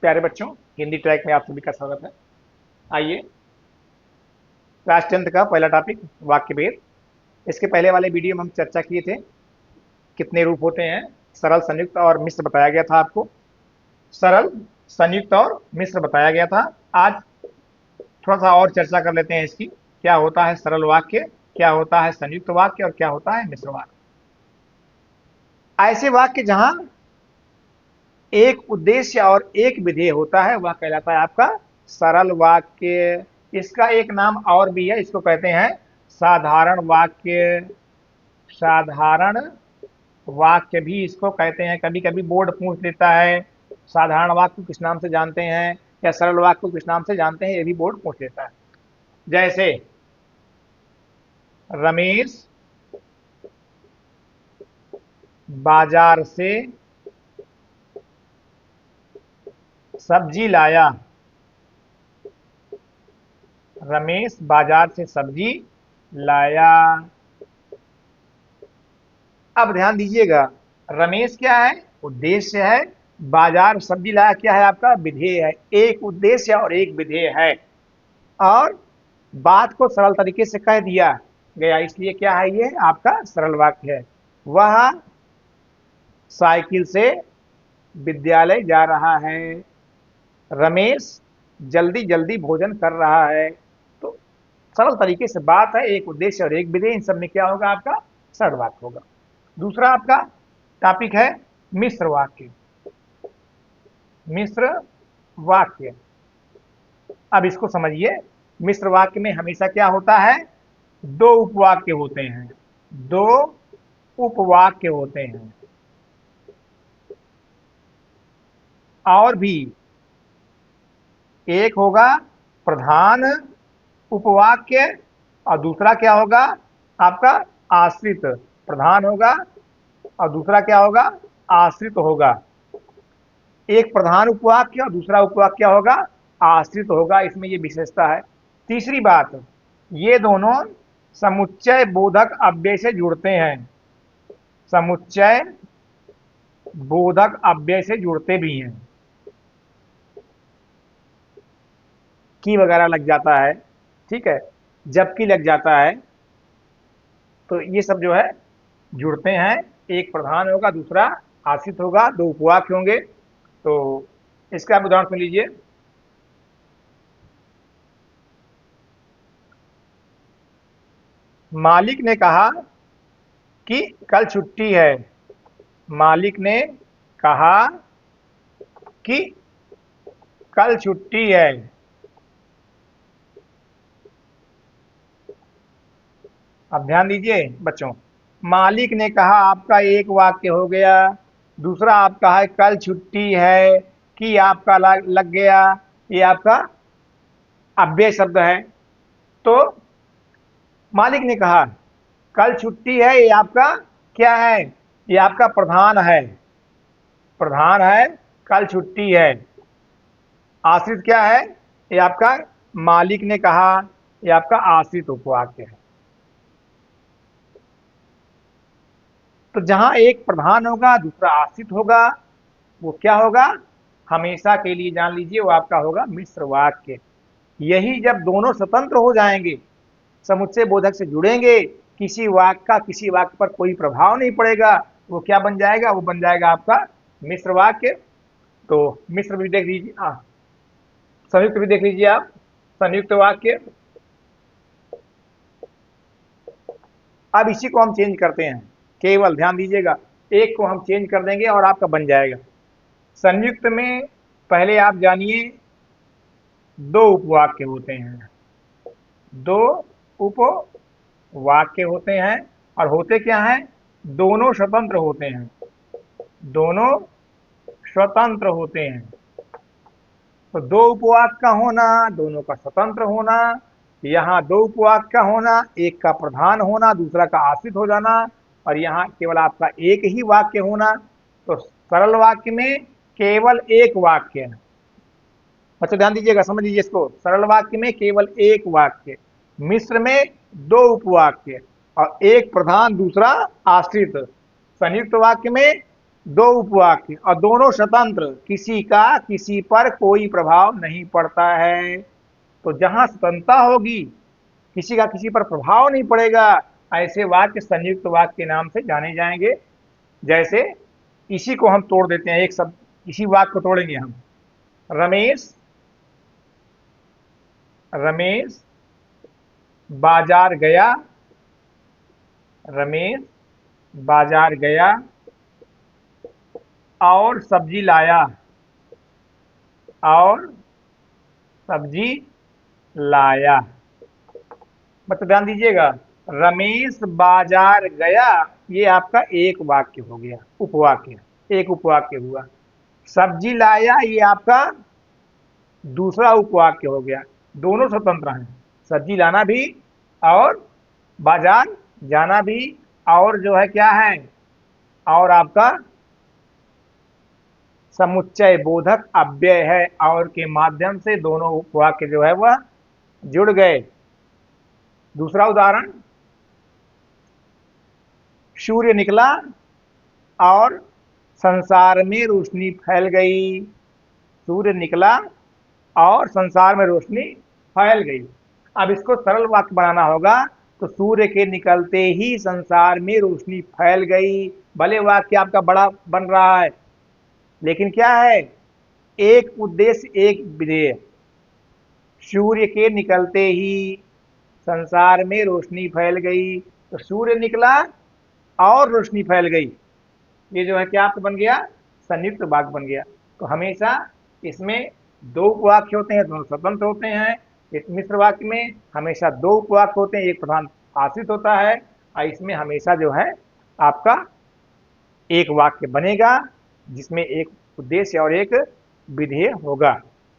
प्यारे बच्चों, हिंदी ट्रैक में आप सभी का स्वागत है। आइए, क्लास 10th का पहला टॉपिक वाक्य भेद। इसके पहले वाले वीडियो में हम चर्चा किए थे कितने रूप होते हैं। सरल, संयुक्त और मिश्र बताया गया था आपको। सरल, संयुक्त और मिश्र बताया गया था। आज थोड़ा सा और चर्चा कर लेते हैं इसकी। क्या होता है सरल वाक्य, क्या होता है संयुक्त वाक्य और क्या होता है मिश्र वाक्य। ऐसे वाक्य जहां एक उद्देश्य और एक विधेय होता है वह कहलाता है आपका सरल वाक्य। इसका एक नाम और भी है, इसको कहते हैं साधारण वाक्य। साधारण वाक्य भी इसको कहते हैं। कभी कभी बोर्ड पूछ लेता है साधारण वाक्य को किस नाम से जानते हैं या सरल वाक्य को किस नाम से जानते हैं, ये भी बोर्ड पूछ लेता है। जैसे रमेश बाजार से सब्जी लाया। रमेश बाजार से सब्जी लाया। अब ध्यान दीजिएगा, रमेश क्या है? उद्देश्य है। बाजार सब्जी लाया क्या है? आपका विधेय है। एक उद्देश्य और एक विधेय है और बात को सरल तरीके से कह दिया गया, इसलिए क्या है? ये आपका सरल वाक्य है। वह साइकिल से विद्यालय जा रहा है। रमेश जल्दी जल्दी भोजन कर रहा है। तो सरल तरीके से बात है, एक उद्देश्य और एक विधेय, इन सब में क्या होगा? आपका सरल वाक्य होगा। दूसरा आपका टॉपिक है मिश्र वाक्य। मिश्र वाक्य, अब इसको समझिए। मिश्र वाक्य में हमेशा क्या होता है? दो उपवाक्य होते हैं। दो उपवाक्य होते हैं और भी एक होगा प्रधान उपवाक्य और दूसरा क्या होगा? आपका आश्रित। प्रधान होगा और दूसरा क्या होगा? आश्रित होगा। एक प्रधान उपवाक्य और दूसरा उपवाक्य क्या होगा? आश्रित होगा। इसमें ये विशेषता है। तीसरी बात, ये दोनों समुच्चय बोधक अव्यय से जुड़ते हैं। समुच्चय बोधक अव्यय से जुड़ते भी हैं। की वगैरह लग जाता है, ठीक है, जबकि लग जाता है, तो ये सब जो है जुड़ते हैं। एक प्रधान होगा, दूसरा आश्रित होगा, दो उपवाक्य होंगे। तो इसका आप उदाहरण सुन लीजिए। मालिक ने कहा कि कल छुट्टी है। मालिक ने कहा कि कल छुट्टी है। अब ध्यान दीजिए बच्चों, मालिक ने कहा आपका एक वाक्य हो गया। दूसरा आपका है कल छुट्टी है, कि आपका लग गया, ये आपका अव्यय शब्द है। तो मालिक ने कहा कल छुट्टी है, ये आपका क्या है? ये आपका प्रधान है। प्रधान है, कल छुट्टी है। आश्रित क्या है? ये आपका मालिक ने कहा, ये आपका आश्रित उपवाक्य है। तो जहां एक प्रधान होगा, दूसरा आश्रित होगा, वो क्या होगा? हमेशा के लिए जान लीजिए, वो आपका होगा मिश्र वाक्य। यही जब दोनों स्वतंत्र हो जाएंगे, समुच्चय बोधक से जुड़ेंगे, किसी वाक्य का किसी वाक्य पर कोई प्रभाव नहीं पड़ेगा, वो क्या बन जाएगा? वो बन जाएगा आपका मिश्र वाक्य। तो मिश्र भी देख लीजिए, संयुक्त भी देख लीजिए आप। संयुक्त वाक्य, अब इसी को हम चेंज करते हैं। केवल ध्यान दीजिएगा, एक को हम चेंज कर देंगे और आपका बन जाएगा। संयुक्त में पहले आप जानिए, दो उपवाक्य होते हैं। दो उपवाक्य होते हैं और होते क्या हैं? दोनों स्वतंत्र होते हैं। दोनों स्वतंत्र होते हैं। तो दो उपवाक्य का होना, दोनों का स्वतंत्र होना, यहाँ दो उपवाक्य का होना, एक का प्रधान होना, दूसरा का आश्रित हो जाना, और यहाँ केवल आपका एक ही वाक्य होना। तो सरल वाक्य में केवल एक वाक्य है। अच्छा ध्यान दीजिएगा, समझ लीजिए इसको। सरल वाक्य में केवल एक वाक्य, मिश्र में दो उपवाक्य और एक प्रधान दूसरा आश्रित। संयुक्त वाक्य में दो उपवाक्य और दोनों स्वतंत्र, किसी का किसी पर कोई प्रभाव नहीं पड़ता है। तो जहां स्वतंत्रता होगी, किसी का किसी पर प्रभाव नहीं पड़ेगा, ऐसे वाक्य संयुक्त वाक्य के नाम से जाने जाएंगे। जैसे इसी को हम तोड़ देते हैं, एक शब्द, इसी वाक्य को तोड़ेंगे हम। रमेश रमेश बाजार गया, रमेश बाजार गया और सब्जी लाया, और सब्जी लाया। मतलब ध्यान दीजिएगा, रमेश बाजार गया, ये आपका एक वाक्य हो गया, उपवाक्य, एक उपवाक्य हुआ। सब्जी लाया, ये आपका दूसरा उपवाक्य हो गया। दोनों स्वतंत्र हैं, सब्जी लाना भी और बाजार जाना भी, और जो है क्या है, और आपका समुच्चय बोधक अव्यय है, और के माध्यम से दोनों उपवाक्य जो है वह जुड़ गए। दूसरा उदाहरण, सूर्य निकला और संसार में रोशनी फैल गई। सूर्य निकला और संसार में रोशनी फैल गई। अब इसको सरल वाक्य बनाना होगा, तो सूर्य के निकलते ही संसार में रोशनी फैल गई। भले वाक्य आपका बड़ा बन रहा है, लेकिन क्या है, एक उद्देश्य एक विधेय। सूर्य के निकलते ही संसार में रोशनी फैल गई, तो सूर्य निकला और रोशनी फैल गई, ये जो है क्या आपका बन गया, संयुक्त वाक्य बन गया। तो हमेशा इसमें दो उपवाक्य होते हैं, दोनों स्वतंत्र होते हैं। इस मिश्र वाक्य में हमेशा दो उपवाक्य होते हैं, एक प्रधान आश्रित होता है, और इसमें हमेशा जो है आपका एक वाक्य बनेगा, जिसमें एक उद्देश्य और एक विधेय होगा।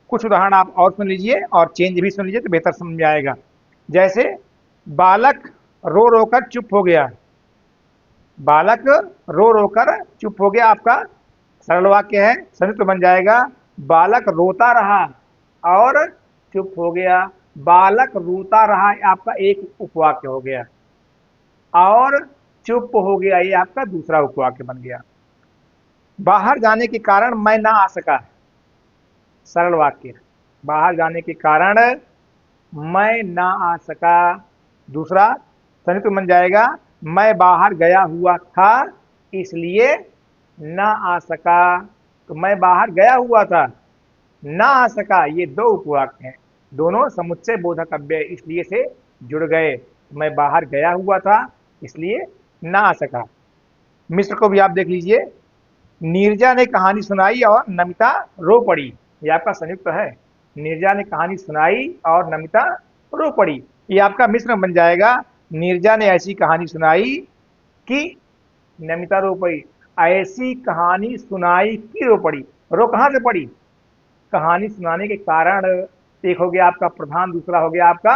कुछ उदाहरण आप और सुन लीजिए और चेंज भी सुन लीजिए तो बेहतर समझ में आएगा। जैसे बालक रो रो कर चुप हो गया, बालक रो रो कर चुप हो गया, आपका सरल वाक्य है, संयुक्त बन जाएगा। बालक रोता रहा और चुप हो गया, बालक रोता रहा आपका एक उपवाक्य हो गया, और चुप हो गया ये आपका दूसरा उपवाक्य बन गया। बाहर जाने के कारण मैं ना आ सका, सरल वाक्य, बाहर जाने के कारण मैं ना आ सका, दूसरा संयुक्त बन जाएगा। मैं बाहर गया हुआ था इसलिए ना आ सका, तो मैं बाहर गया हुआ था, ना आ सका, ये दो उपवाक्य हैं, दोनों समुच्चय बोधक अव्यय इसलिए से जुड़ गए। मैं बाहर गया हुआ था इसलिए ना आ सका। मिश्र को भी आप देख लीजिए, नीरजा ने कहानी सुनाई और नमिता रो पड़ी, ये आपका संयुक्त है। नीरजा ने कहानी सुनाई और नमिता रो पड़ी, ये आपका मिश्र बन जाएगा। नीरजा ने ऐसी कहानी सुनाई कि नमिता रो पड़ी, ऐसी कहानी सुनाई कि रो पड़ी। रो कहां से पड़ी, कहानी सुनाने के कारण। एक हो गया आपका प्रधान, दूसरा हो गया आपका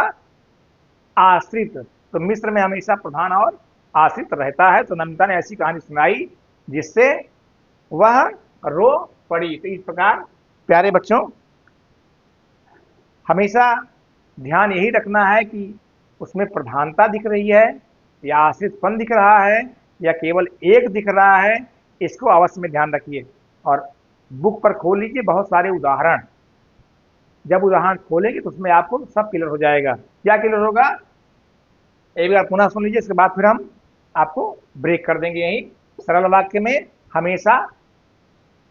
आश्रित। तो मिश्र में हमेशा प्रधान और आश्रित रहता है। तो नमिता ने ऐसी कहानी सुनाई जिससे वह रो पड़ी। तो इस प्रकार प्यारे बच्चों, हमेशा ध्यान यही रखना है कि उसमें प्रधानता दिख रही है या आश्रितपन दिख रहा है या केवल एक दिख रहा है, इसको अवश्य में ध्यान रखिए। और बुक पर खोल लीजिए बहुत सारे उदाहरण, जब उदाहरण खोलेंगे तो उसमें आपको सब क्लियर हो जाएगा। क्या क्लियर होगा, एक बार पुनः सुन लीजिए, इसके बाद फिर हम आपको ब्रेक कर देंगे। यही सरल वाक्य में हमेशा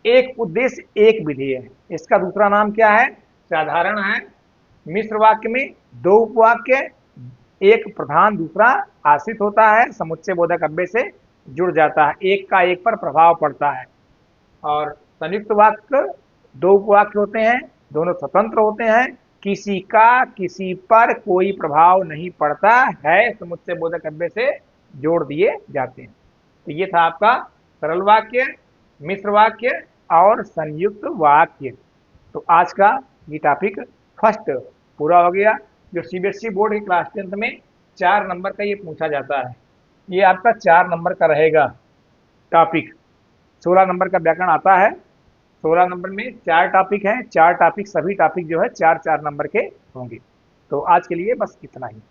एक उद्देश्य एक विधेय है, इसका दूसरा नाम क्या है, साधारण है। मिश्र वाक्य में दो उपवाक्य, एक प्रधान दूसरा आश्रित होता है, समुच्चय बोधक अव्यय से जुड़ जाता है, एक का एक पर प्रभाव पड़ता है। और संयुक्त वाक्य दो उपवाक्य होते हैं, दोनों स्वतंत्र होते हैं, किसी का किसी पर कोई प्रभाव नहीं पड़ता है, समुच्चय बोधक अव्यय से जोड़ दिए जाते हैं। तो ये था आपका सरल वाक्य, मिश्र वाक्य और संयुक्त वाक्य। तो आज का ये टॉपिक फर्स्ट पूरा हो गया। जो सीबीएसई बोर्ड की क्लास 10th में 4 नंबर का ये पूछा जाता है, ये आपका 4 नंबर का रहेगा टॉपिक। 16 नंबर का व्याकरण आता है, 16 नंबर में 4 टॉपिक हैं, 4 टॉपिक, सभी टॉपिक जो है 4-4 नंबर के होंगे। तो आज के लिए बस इतना ही।